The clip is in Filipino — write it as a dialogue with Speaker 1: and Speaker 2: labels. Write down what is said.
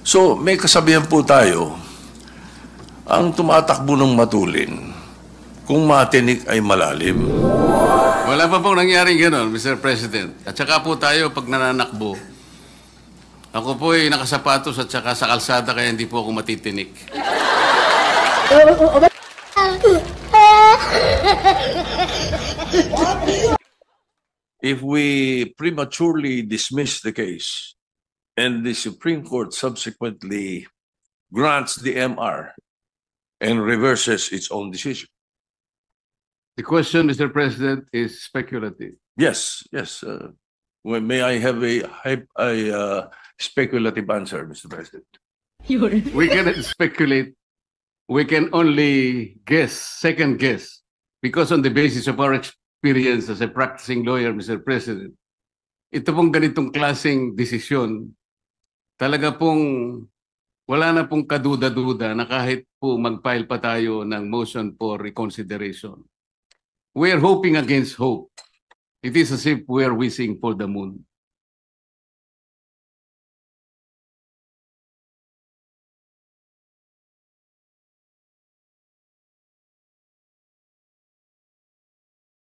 Speaker 1: So, may kasabihan po tayo, ang tumatakbo ng matulin, kung matinik ay malalim.
Speaker 2: Wala pa pong nangyaring gano'n, Mr. President. At saka po tayo, pag nananakbo, ako po ay nakasapatos at saka sa kalsada kaya hindi po ako matitinik.
Speaker 1: If we prematurely dismiss the case and the Supreme Court subsequently grants the MR and reverses its own decision.
Speaker 2: The question, Mr. President, is speculative.
Speaker 1: Yes, yes. May I have a speculative answer, Mr. President?
Speaker 2: We cannot speculate. We can only guess, second guess, because on the basis of our experience as a practicing lawyer, Mr. President, ito pong ganitong klaseng desisyon, talaga pong wala na pong kaduda-duda na kahit po mag-file pa tayo ng motion for reconsideration. We are hoping against hope. It is as if we are wishing for the moon.